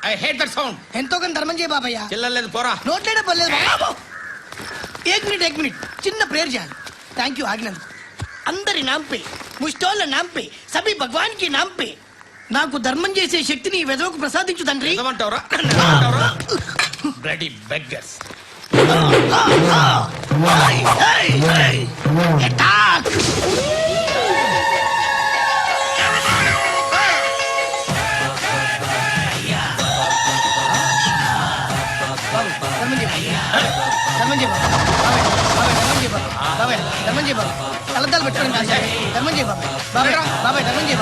I hate that sound. ఎంతో కొంత ధర్మం చేయ బాబయ్య. చిల్లలేదు పోరా. నోట్లేనే పర్లేదు బాబు. ఏక్ మినిట్ చిన్న ప్రేయర్ చేయాలి. థ్యాంక్ యూ ఆగినందుకు. అందరి నాంపే ముష్టోళ్ళ నాంపే సభీ భగవాన్ కి నాంపే నాకు ధర్మం చేసే శక్తిని ఈ వెదవకు ప్రసాదించు తండ్రి. Bloody beggars. కలద్దాలు పెట్టుకోండి ధర్మం చేయ బాబాయ్. బాబాయ్ ధర్మం చేయ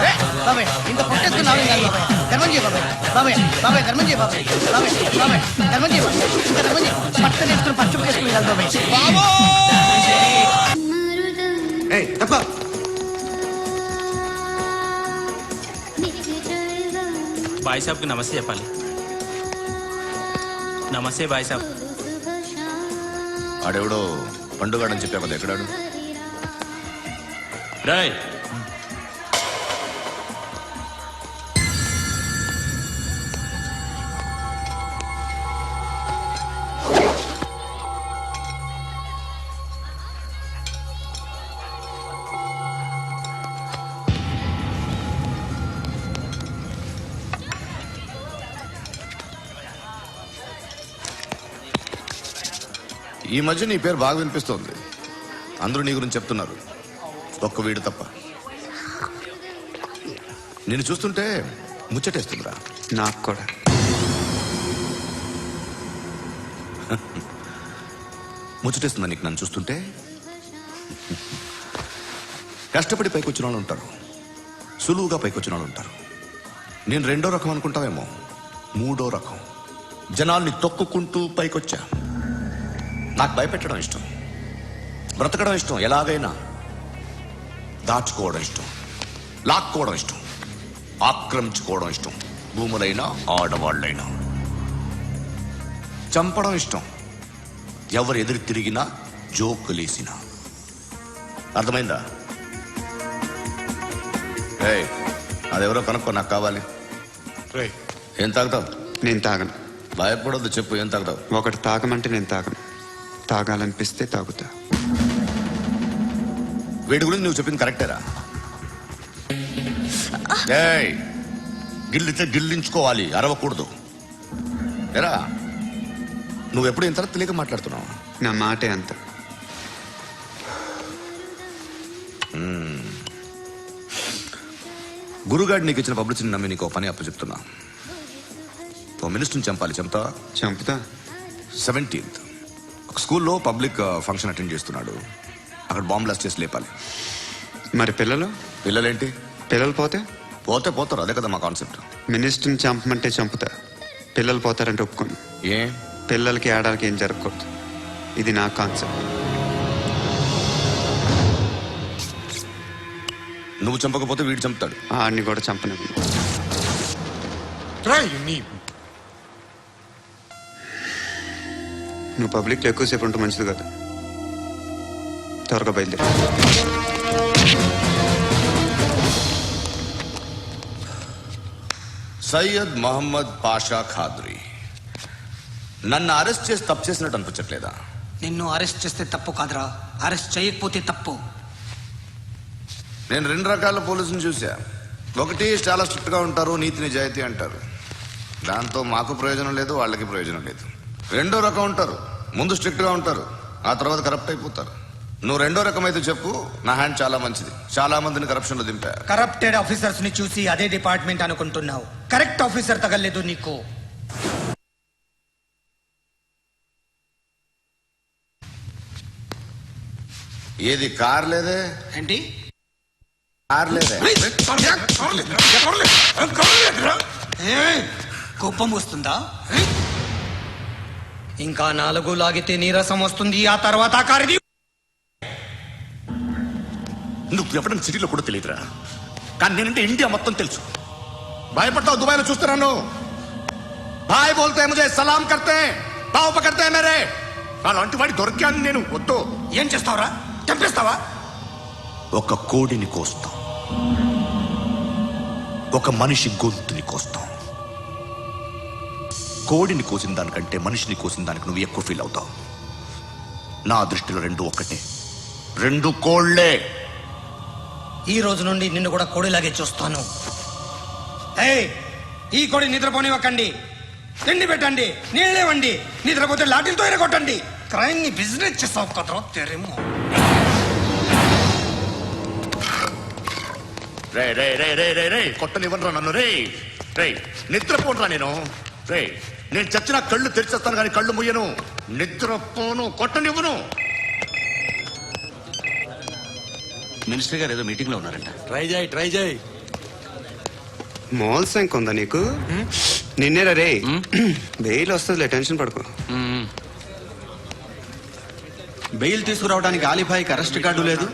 బాబాయ్. ఇంత పొట్టేసుకున్నావు కాదు బాబాయ్. ధర్మం చేయ బాబాయ్. ధర్మం చేయ బాబాయ్. ధర్మం చేయ ఇంకా ధర్మం చేయ. పట్టలు వేసుకుని పచ్చుకు వేసుకుని కాదు బాబాయ్. బాయ్ సాబ్కి నమస్తే చెప్పాలి. నమస్తే బాయ్ సాబ్. ఆడెవడో పండుగాడని చెప్పా కదా, ఎక్కడాడు? రాయ్ ఈ మధ్య నీ పేరు బాగా వినిపిస్తోంది. అందరూ నీ గురించి చెప్తున్నారు, ఒక్క వీడు తప్ప. నేను చూస్తుంటే ముచ్చటేస్తుందిరా. నాకు కూడా. ముచ్చటేస్తుందా నీకు నన్ను చూస్తుంటే? కష్టపడి పైకొచ్చిన వాళ్ళు ఉంటారు, సులువుగా పైకొచ్చిన వాళ్ళు ఉంటారు. నేను రెండో రకం అనుకుంటావేమో, మూడో రకం. జనాల్ని తొక్కుకుంటూ పైకొచ్చా. నాకు భయపెట్టడం ఇష్టం, బ్రతకడం ఇష్టం, ఎలాగైనా దాచుకోవడం ఇష్టం, లాక్కోవడం ఇష్టం, ఆక్రమించుకోవడం ఇష్టం. భూములైనా ఆడవాళ్ళైనా చంపడం ఇష్టం, ఎవరు ఎదురు తిరిగినా జోకులేసినా. అర్థమైందా? అదెవరో కనుక్కో, నాకు కావాలి. ఏం తాగుతావు? నేను తాగను. భయపడొద్దు, చెప్పు ఏం తాగుతావు? ఒకటి తాగమంటే నేను తాగను, తాగాలనిపిస్తే తాగుతా. వీడి గురించి నువ్వు చెప్పింది కరెక్టేరా? గిల్లితే గిల్లించుకోవాలి, అరవకూడదు. ఎరా నువ్వెప్పుడు ఇంత తెలియక మాట్లాడుతున్నావు? నా మాటే అంత. గురుగాడు నీకు ఇచ్చిన పబ్లిసిటీని నమ్మి నీకు పని అప్పు చెప్తున్నా. ఓ మినిస్టర్ని చంపాలి, చంపుతా? చంపుతా. 17th ఒక స్కూల్లో పబ్లిక్ ఫంక్షన్ అటెండ్ చేస్తున్నాడు. అక్కడ బాంబ్ బ్లాస్ట్ చేసి లేపాలి. మరి పిల్లలేంటి? పిల్లలు పోతే పోతారు, అదే కదా మా కాన్సెప్ట్. మినిస్టర్ని చంపమంటే చంపుతా, పిల్లలు పోతారంటే ఒప్పుకోను. ఏ పిల్లలకి ఆడాలకి ఏం జరగకూడదు, ఇది నా కాన్సెప్ట్. నువ్వు చంపకపోతే వీడు చంపుతాడు. ఆడిని కూడా చంపనివ్వను. నువ్వు పబ్లిక్లో ఎక్కువసేపు ఉంటే మంచిది కదా, త్వరగా బయలుదేరు. సయ్యద్ మహమ్మద్ పాషా ఖాద్రీ నన్ను అరెస్ట్ చేసి తప్పు చేసినట్టు అనిపించట్లేదా? నిన్ను అరెస్ట్ చేస్తే తప్పు కాదురా, అరెస్ట్ చేయకపోతే తప్పు. నేను 2 రకాల పోలీసుని చూసా. ఒకటి చాలా స్ట్రిక్ట్ గా ఉంటారు, నీతి నిజాయితీ అంటారు, దాంతో మాకు ప్రయోజనం లేదు, వాళ్ళకి ప్రయోజనం లేదు. రెండో రకం ఉంటారు, ముందు స్ట్రిక్ట్ గా ఉంటారు, ఆ తర్వాత కరప్ట్ అయిపోతారు. నువ్వు రెండో రకం అయితే చెప్పు, నా హ్యాండ్ చాలా మంచిది, చాలా మందిని కరప్షన్ లో దింపా. కరప్టెడ్ ఆఫీసర్స్ ని చూసి అదే డిపార్ట్మెంట్ అనుకుంటున్నావు, కరెక్ట్ ఆఫీసర్ తగలేదు నీకు. ఏది కార్ లేదే? ఏంటి కార్ లేదే? కోపం వస్తుందా? ఇంకా 4 లాగితే నీరసం వస్తుంది, ఆ తర్వాత కారిది. నువ్వు ఎప్పుడైనా సిటీలో కూడా తెలియదురా, కానీ నేనంటే ఇండియా మొత్తం తెలుసు. భయపడతావు, దుబాయ్లో చూస్తున్నాను. భాయ్ బోల్తే ముజే సలాం కర్తే తావు పకర్తే మేరే. అలాంటి వాడి దొరికాను నేను. వద్దు. ఏం చేస్తావురా? చంపేస్తావా? ఒక కోడిని కోస్తాం, ఒక మనిషి గొంతుని కోస్తాం. కోడిని కోసిన దానికంటే మనిషిని కోసిన దానికి నువ్వు ఎక్కువ ఫీల్ అవుతావు. నా దృష్టిలో రెండు ఒక్కటే, రెండు కోళ్లే. ఈ రోజు నుండి నిన్ను కూడా కోడిలాగే చూస్తాను. ఏయ్, ఈ కోడి నిద్రపోనివ్వకండి. తిండి పెట్టండి, నీళ్ళేవండి. నిద్రపోతే లాఠీలతో ఎరగొట్టండి. క్రైమ్ ని బిజినెస్ చేస్తావు కదరా తెరేమో. రే రే రే రే రే రే కొట్టనివ్వనరా నన్ను. రే రే నిద్రపోనరా నేను. రే నేను చచ్చిన కళ్ళు తెరిచేస్తాను కానీ కళ్ళు ముయ్యను. నిద్రపోను, కొట్టనివ్వను. మినిస్టర్ గారు ఏదో మీటింగ్ లో ఉన్నారంట. ట్రై చేయి. మాల్ సంక్ ఉందా నీకు? నిన్నేరా రే. బెయిల్ వస్తుందిలే, టెన్షన్ పడుకో. బెయిల్ తీసుకురావడానికి ఆలిభాయికి అరెస్ట్ కార్డు లేదు,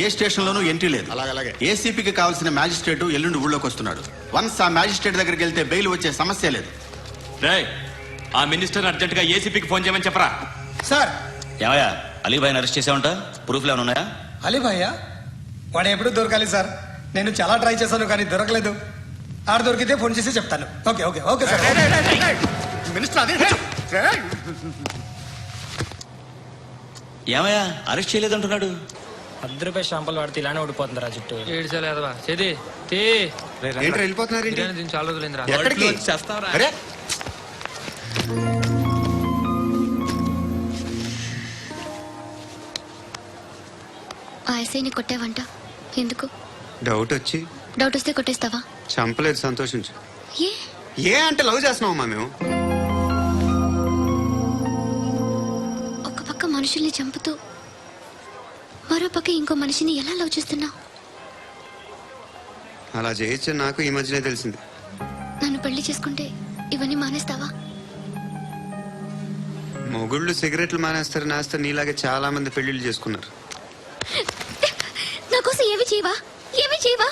ఏ స్టేషన్లోనూ ఎంట్రీ లేదు. అలాగే. ఏసీపీకి కావాల్సిన మ్యాజిస్ట్రేట్ ఎల్లుండి ఊళ్ళోకి వస్తున్నాడు. వన్స్ ఆ మ్యాజిస్ట్రేట్ దగ్గరికి వెళ్తే బెయిల్ వచ్చే సమస్య లేదు. ఆ మినిస్టర్ అర్జెంట్ గా ఏసీపీకి ఫోన్ చేయమని చెప్పరా. సార్, ఏమయ్యా అలీభాయ్ని అరెస్ట్ చేసావంట? ప్రూఫ్లు ఏమైనా ఉన్నాయా? అలీభయ్యా వాడు ఎప్పుడు దొరకాలి సార్? నేను చాలా ట్రై చేశాను కానీ దొరకలేదు. ఆడ దొరికితే ఫోన్ చేసి చెప్తాను. Okay okay okay sir. Minister అదే. ఏమయ్యా అరెస్ట్ చేయలేదంటున్నాడు? ₹10 షాంపులు వాడితే ఇలానే ఓడిపోతుందిరా జుట్టు. ఏడ్చలేదవా చేది తీ. ఏంట్రా వెళ్ళిపోతున్నారు? దీన్ని చాలా రోజులైందిరా. ఎక్కడికి? చేస్తావరా? అరే ఆ ఎస్ఐని కొట్టావంట, ఎందుకు? డౌట్ వచ్చి. డౌట్ వస్తే కొట్టేస్తావా? చంపలేదు, సంతోషించు. ఏ ఏ అంటే లవ్ చేస్తున్నావమ్మా మేము. ఒక పక్క మనుషుల్ని చంపుతూ మరో పక్క ఇంకో మనిషిని ఎలా లవ్ చేస్తున్నావు? అలా చేయొచ్చు నాకు ఈ మధ్యనే తెలిసింది. నన్ను పెళ్లి చేసుకుంటే ఇవన్నీ మానేస్తావా? మొగుళ్ళు సిగరెట్లు మానేస్తారు, నేస్తారు. నీలాగే చాలా మంది పెళ్లిళ్ళు చేసుకున్నారు. నా కోసం ఏమి చేయవా? ఏమి చేయవా?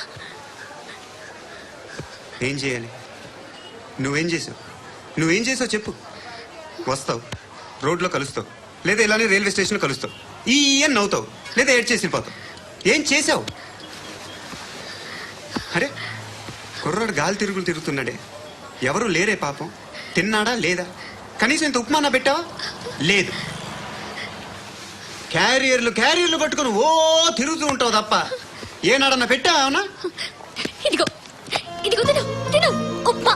ఏం చేయాలి? నువ్వేం చేసావు? నువ్వేం చేసావు చెప్పు. వస్తావు, రోడ్లో కలుస్తావు, లేదా ఇలానే రైల్వే స్టేషన్లో కలుస్తావు. ఈ అని నవ్వుతావు, లేదా ఏడ్ చేసి వెళ్ళిపోతావు. ఏం చేసావు? అరే కుర్రాడు గాలి తిరుగులు తిరుగుతున్నాడే, ఎవరు లేరే పాపం. తిన్నాడా లేదా? కనీసం ఇంత ఉప్మానా పెట్టావా? లేదు. క్యారియర్లు పట్టుకుని ఓ తిరుగుతూ ఉంటావు తప్ప ఏనాడన్నా పెట్టావా? అవునా? ఇదిగో ఇదిగో తిను తిను ఉప్మా.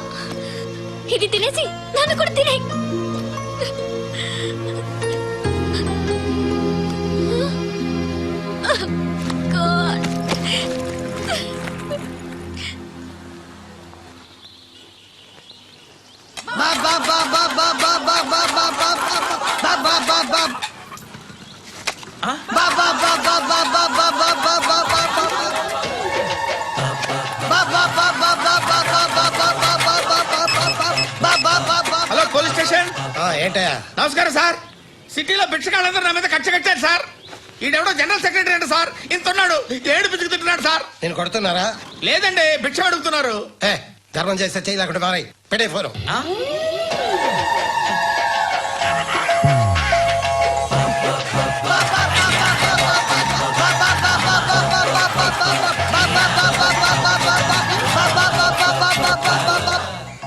ఇది తినేసి నన్ను కూడా తినే. Hello police station. ఏంటయ్యా? నమస్కారం సార్. సిటీలో భిక్షగాళ్ళందరూ నా మీద కక్ష కట్టారు సార్. ఈడెవడో జనరల్ సెక్రటరీ అంట సార్. ఇంత ఉన్నాడు, ఏడు పిచ్చుకు తింటున్నాడు సార్. నేను కొడుతున్నారా? లేదండి, భిక్ష అడుగుతున్నారు. ధర్మం చేస్తే చేయి లేకుండా మారాయి. పెట్టే ఫోను.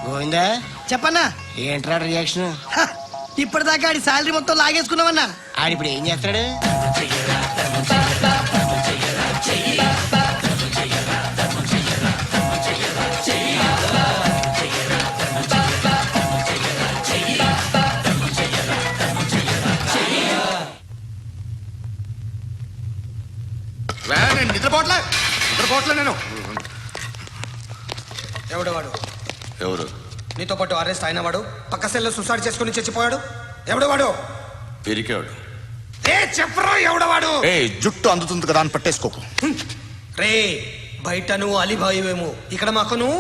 గోవిందా చెప్పన్నా. ఏంట్రా రియాక్షన్? ఇప్పటిదాకా ఆడి శాలరీ మొత్తం లాగేసుకున్నావన్నా. ఆడిప్పుడు ఏం చేస్తాడు? నేను నిద్రపోవట్లే నేను. ఎవడవాడు? ఎవరు? నీతో పాటు అరెస్ట్ అయిన వాడు, పక్క సెల్లో సూసైడ్ చేసుకుని చచ్చిపోయాడు. ఎవడవాడు? పెరికాడు. ఏ చెప్పరా ఎవడవాడు? ఏ జుట్టు అందుతుంది కదా అని పట్టేసుకోకు. రే బయట నువ్వు అలీబాయివేమో, ఇక్కడ మాకు నువ్వు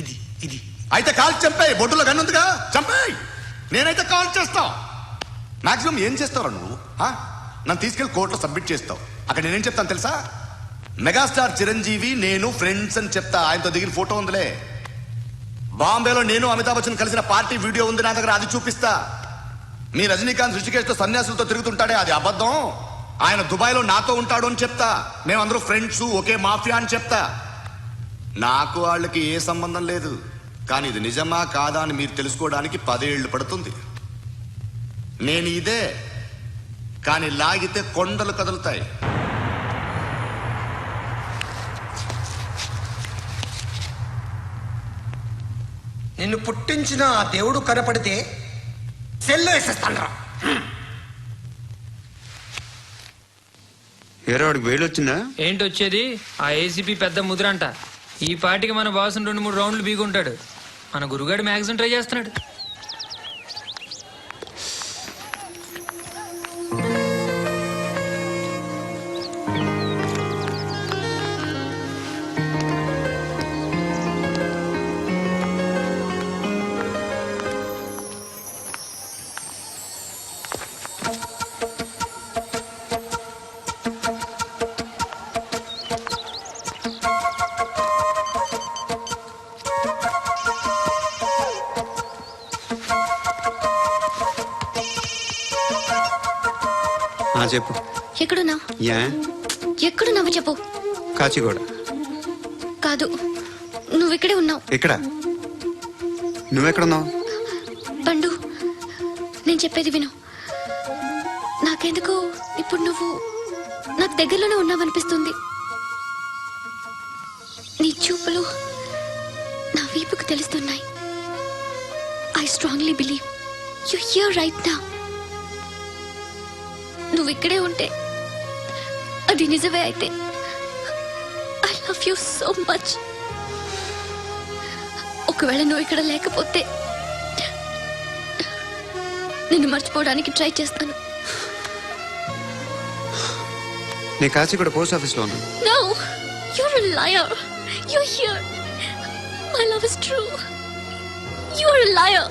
ఇది ఇది. అయితే కాల్ చంపేయి. బొడ్డులో గన్నుందిగా, చంపేయి. నేనైతే కాల్ చేస్తా. మాక్సిమం ఏం చేస్తావు నువ్వు? నన్ను తీసుకెళ్లి కోర్టులో సబ్మిట్ చేస్తావు. అక్కడ నేనేం చెప్తాను తెలుసా? మెగాస్టార్ చిరంజీవి నేను ఫ్రెండ్స్ అని చెప్తా. ఆయనతో దిగిన ఫోటో ఉందిలే. బాంబేలో నేను అమితాబ్ బచ్చన్ కలిసిన పార్టీ వీడియో ఉంది నా దగ్గర, అది చూపిస్తా. మీ రజనీకాంత్ ఋషికేష్ తో సన్యాసులతో తిరుగుతుంటాడే, అది అబద్ధం. ఆయన దుబాయ్ లో నాతో ఉంటాడు అని చెప్తా. మేమందరూ ఫ్రెండ్స్, ఒకే మాఫియా అని చెప్తా. నాకు వాళ్ళకి ఏ సంబంధం లేదు. కానీ ఇది నిజమా కాదా అని మీరు తెలుసుకోవడానికి 10 ఏళ్ళు పడుతుంది. నేను ఇదే, కానీ లాగితే కొండలు కదులుతాయి. నిన్ను పుట్టించిన ఆ దేవుడు కనపడితే సెల్లో వేసేస్తాను. ఏరా వాడికి వేలు వచ్చిందా? ఏంటి వచ్చేది? ఆ ఏసీపీ పెద్ద ముద్రంట. ఈ పాటికి మన బాసును 2-3 రౌండ్లు బీగుంటాడు. మన గురుగాడు మ్యాగజైన్ ట్రై చేస్తున్నాడు. చెప్పు. ఎక్కడున్నావు? ఎక్కడున్నావు చెప్పు. కాచిగూడ. కాదు, నువ్వు ఇక్కడే ఉన్నావు. ఇక్కడ నువ్వెక్కడున్నావు? పండు, నేను చెప్పేది విను. నాకెందుకో ఇప్పుడు నువ్వు నాకు దగ్గరలోనే ఉన్నావనిపిస్తుంది. నీ చూపులు నా వీపుకు తెలుస్తున్నాయి. I strongly believe you here right now. నువ్వు ఇక్కడే ఉంటే అది నిజమే అయితే I love you so much. ఒకవేళ నువ్వు ఇక్కడ లేకపోతే నిన్ను మర్చిపోవడానికి ట్రై చేస్తాను. నేను కాచిగూడ పోస్ట్ ఆఫీస్లో ఉన్నాను. No, you're a liar. You're here. My love is true. You're a liar.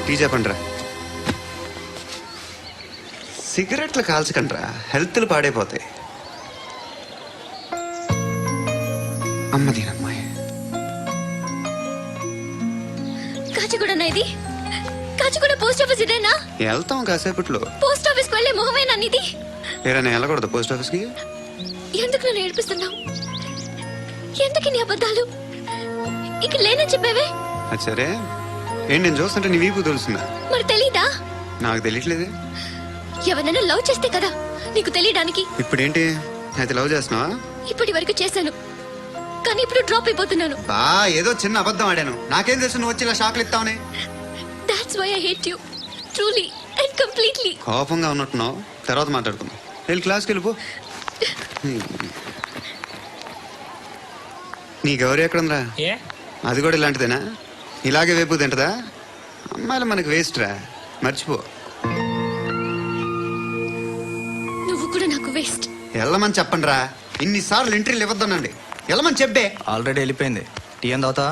Tea చెప్పండిరా. సిగరెట్లు కాల్చకండ్రా, హెల్త్లు పాడైపోతాయి. అమ్మదీనమ్మాయి. కాచిగూడనా ఇది? కాచిగూడ పోస్ట్ ఆఫీస్ ఇదేనా? వెళ్తాం కాసేపట్లో. పోస్ట్ ఆఫీస్ కు వెళ్ళే మొహమేనా నీది? ఏరా నేను వెళ్ళకూడదు పోస్ట్ ఆఫీస్కి? ఎందుకు నన్ను ఏడిపిస్తున్నావు? ఎందుకు నీ అబద్ధాలు? ఇక లేనని చెప్పేవే. అది సరే, ఏంటి నేను చూస్తుంటే నీ వీపు తెలుస్తుందా? మరి తెలీదా? నాకు తెలియట్లేదు. ఎవరైనా లవ్ చేస్తే కదా నీకు తెలియడానికి. ఇప్పుడేంటి అయితే లవ్ చేస్తున్నావా? ఇప్పటి వరకు చేశాను, కానీ ఇప్పుడు డ్రాప్ అయిపోతున్నాను. ఏదో చిన్న అబద్ధం ఆడాను. నాకేం తెలుసు నువ్వు వచ్చి ఇలా షాక్లు ఇస్తావని. That's why I hate you. Truly and completely. కోపంగా ఉన్నట్టున్నావు, తర్వాత మాట్లాడుకుందాం. వెళ్ళి క్లాస్కి వెళ్ళిపో. నీ గౌరీ ఎక్కడుందిరా? ఏ అది కూడా ఇలాంటిదేనా? ఇలాగే వేపు తింటదా? అమ్మాయిలు మనకి వేస్ట్ రా, మర్చిపో. నువ్వు కూడా నాకు వేస్ట్. వెళ్ళమని చెప్పండి రా. ఇన్నిసార్లు ఎంట్రీలు ఇవ్వద్దనండి. వెళ్ళమని చెప్పే. ఆల్రెడీ వెళ్ళిపోయింది. టీ ఏం తాగుతా?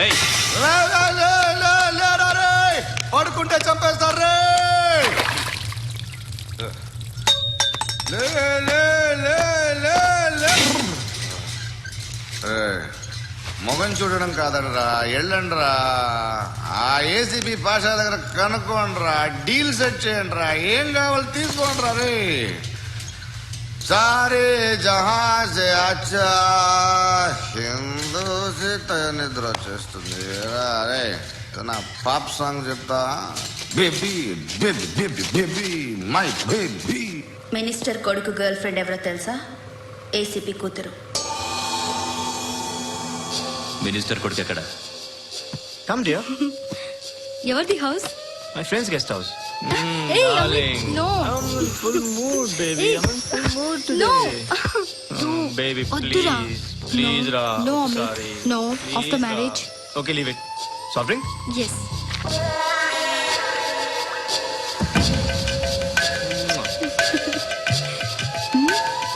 ఏయ్, పడుకుంటే చంపేస్తారు రే. మొగం చూడడం కాదనరా, వెళ్ళండిరా. ఆ ఏసీపీ పాషా దగ్గర కనుక్కోండిరా, డీల్ సెట్ చేయండి రా. ఏం కావాలి తీసుకోండిరా రే. సారే జహాజే అచ్చా హిందూ నిద్ర వచ్చేస్తుంది రే. నా పాప్ సాంగ్ చెప్తా. Baby baby baby baby my baby. Minister కొడుకు గర్ల్ ఫ్రెండ్ ఎవరో తెలుసా? ఏసీపీ కూతురు. మినిస్టర్ కొడుకు ఎక్కడ? Come dear. ఎవరిది house? My friend's guest house. No. Full mood baby. Full mood No. Baby వద్దురా. ప్లీజ్ రా. No, Amit. No. After marriage. Okay leave it. Soft drink? Yes.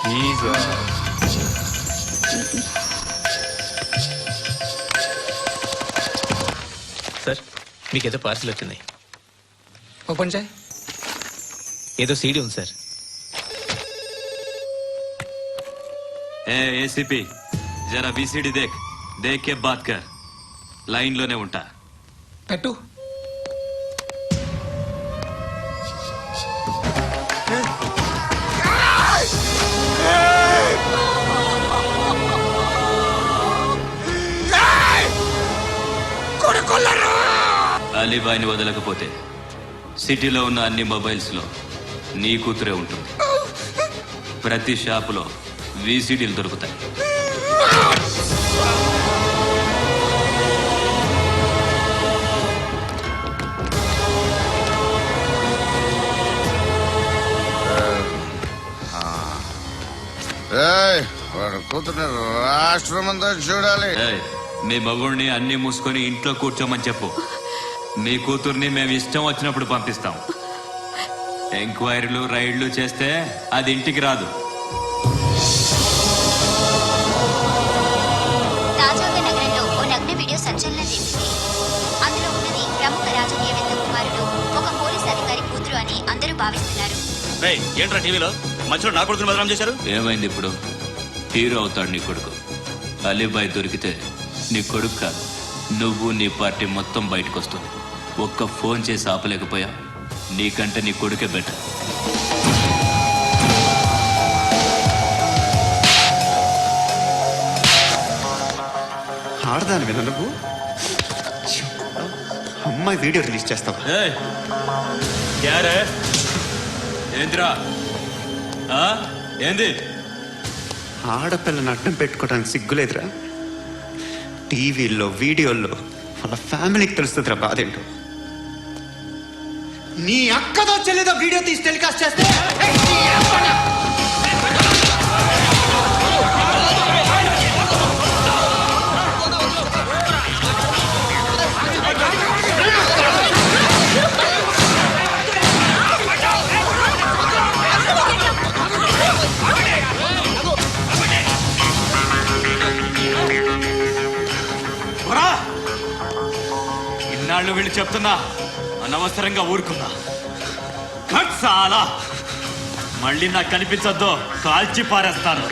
Please రా. Sir మీకు ఏదో parcel వచ్చింది. Open చేయి. ఏదో CD ఉంది సార్. ए एसीपी जरा बीसीडी देख, देख के बात कर. లైన్లోనే ఉంటా. పెట్టు. అలీబాయ్ని వదలకపోతే సిటీలో ఉన్న అన్ని మొబైల్స్లో నీ కూతురే ఉంటుంది. ప్రతి షాపులో వీసీడీలు దొరుకుతాయి. ఏయ్, వాడు కూతుర్ని రాష్ట్రం అంతా చూడాలి. ఏయ్, మీ మగుడిని అన్ని మూసుకొని ఇంట్లో కూర్చోమని చెప్పు. మీ కూతుర్ని మేము ఇష్టం వచ్చినప్పుడు పంపిస్తాం. ఎంక్వైరీలు రైడ్లు చేస్తే అది ఇంటికి రాదు. తాజాగా నగరంలో ఓ నగ్న వీడియో సంచలనం రేపింది. అందులో ఉన్నది ప్రముఖ రాజకీయవేత్త కుమారుడు ఒక పోలీస్ అధికారి కూతురు అని అందరూ భావిస్తున్నారు. ఏంట్రా టీవీలో మధ్యలో నా కొడుకుని బదనాం చేశారు? ఏమైంది ఇప్పుడు? హీరో అవుతాడు నీ కొడుకు. అలీబాయ్ దొరికితే నీ కొడుకు కాదు, నువ్వు నీ పార్టీ మొత్తం బయటకు వస్తుంది. ఒక్క ఫోన్ చేసి ఆపలేకపోయా, నీకంటే నీ కొడుకే బెటర్. ఆడదాని విన నువ్వు అమ్మాయి వీడియో రిలీజ్ చేస్తావా? ఏయ్, క్యారే? ఏంద్రా? ఏంది? ఆడపిల్లని అడ్డం పెట్టుకోవడానికి సిగ్గులేదురా? టీవీల్లో వీడియోల్లో వాళ్ళ ఫ్యామిలీకి తెలుస్తుందిరా బాధేంటో. నీ అక్కదో చెల్లిదో వీడియో తీసి టెలికాస్ట్ చేస్తే ఇన్నాళ్ళు వీళ్ళు చెప్తున్నా అనవసరంగా ఊరుకున్నా. చాలా మళ్ళీ నాకు కనిపించొద్దు, కాల్చి పారేస్తాను.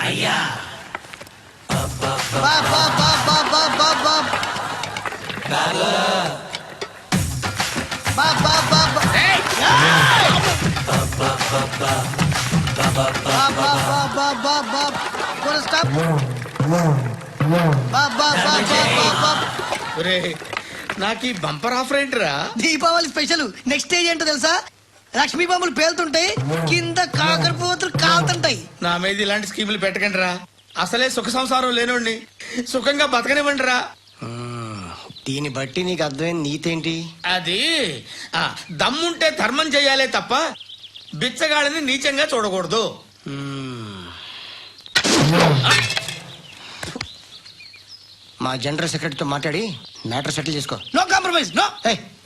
అయ్యా బా బా బా బా బా బా బా బా బా బా బా ఏయ్ బా బా బా బా బా గోన స్టాప్ బా బా బా బా బా. ఒరే, నాకు ఈ బంపర్ ఆఫర్ ఏంటిరా? దీపావళి స్పెషల్ నెక్స్ట్ స్టేజ్ ఏంటో తెలుసా? లక్ష్మీ బాంబులు పేలుతుంటాయి, కింద కాకరపోతులు కాలుతుంటాయి. నా మీద ఇలాంటి స్కీములు పెట్టకండి రా. అసలే సుఖ సంసారం లేనోడిని సుఖంగా బతకనివ్వండి రా. దీన్ని బట్టి నీకు అర్థమైంది నీతేంటి? అది దమ్ముంటే ధర్మం చెయ్యాలే తప్ప బిచ్చగాడిని నీచంగా చూడకూడదు. మా జనరల్ సెక్రటరీతో మాట్లాడి మ్యాటర్ సెటిల్ చేసుకో. No compromise, no.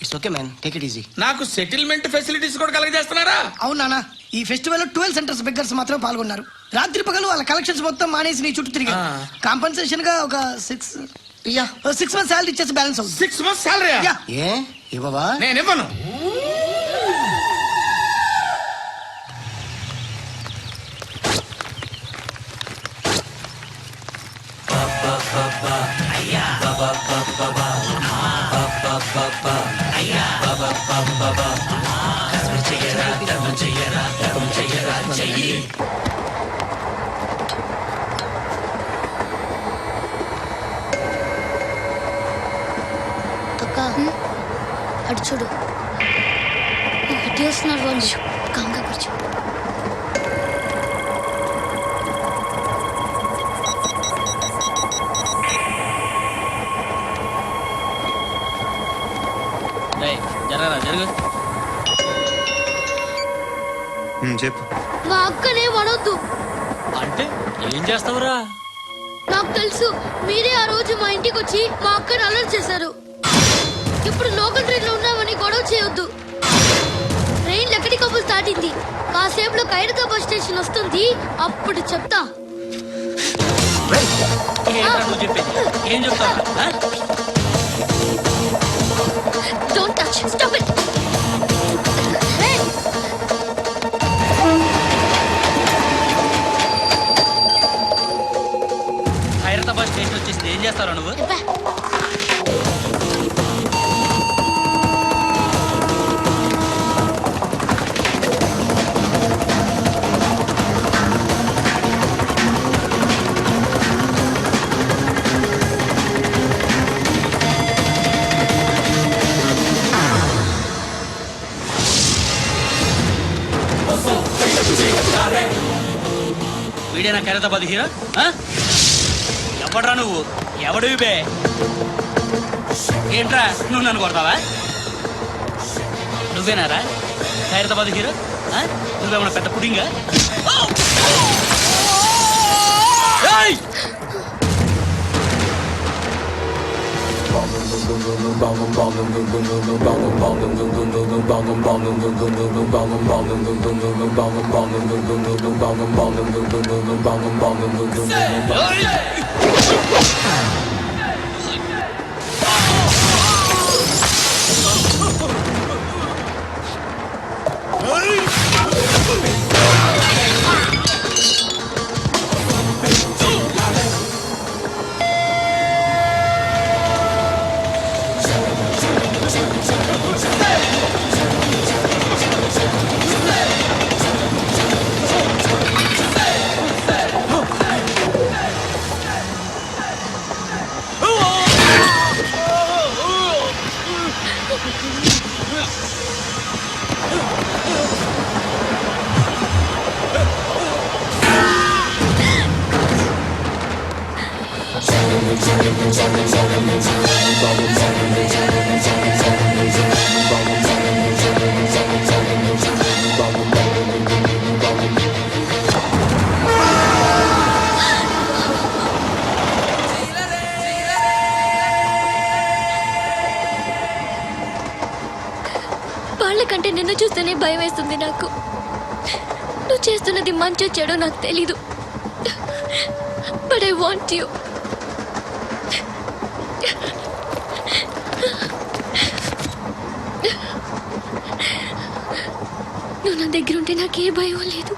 It's okay man, take it easy. నాకు సెటిల్మెంట్ ఫెసిలిటీస్ కూడా కలగజేస్తున్నారా? అవునా? ఈ ఫెస్టివల్ లో 12 సెంటర్స్ బెగ్గర్స్ మాత్రం పాల్గొన్నారు. రాత్రి పగలు వాళ్ళ కలెక్షన్స్ మొత్తం మానేసి నీ చుట్టూ తిరిగి కాంపన్సేషన్ గా ఒక 6 మంత్స్ సాలరీ ఇచ్చేసి బ్యాలెన్స్ అవుతుంది. 6 months salary? ఏ ఇవ్వవా? నేను ఇవ్వను. అటు చూడు, ఇటు వస్తున్నారు వాళ్ళు. కాంగా కూర్చో. చెప్పు. మా అక్కనే వడొద్దు. అంటే ఏం చేస్తావురా? నాకు తెలుసు, మీరే ఆ రోజు మా ఇంటికి వచ్చి మా అక్కని అలర్ట్ చేశారు. ఇప్పుడు లోకల్ ట్రైన్ లో ఉన్నామని గొడవ చేయొద్దు. ట్రైన్ ట్రైన్ లక్కడి కబుల్ దాటింది. కాసేపులో ఖైరతాబాద్ స్టేషన్ వస్తుంది, అప్పుడు చెప్తా. ఏం చెప్తావు? Don't touch, stop it. Hyderabad station వచ్చేసింది, ఏం చేస్తారా నువ్వు? వీడేనా ఖైరతాబాద్ హీరో? ఎవడ్రా నువ్వు? ఎవడివి బే? ఏంట్రా నువ్వు నన్ను కొడతావా? నువ్వేనారా ఖైరతాబాద్ హీరో? నువ్వేమన్నా పెద్ద పుడింగా? వాళ్ళకంటే నిన్ను చూస్తేనే భయం వేస్తుంది నాకు. నువ్వు చేస్తున్నది మంచో చెడో నాకు తెలీదు, బట్ ఐ వాంట్ యూ. నువ్వు నా దగ్గర ఉంటే నాకే భయం లేదు.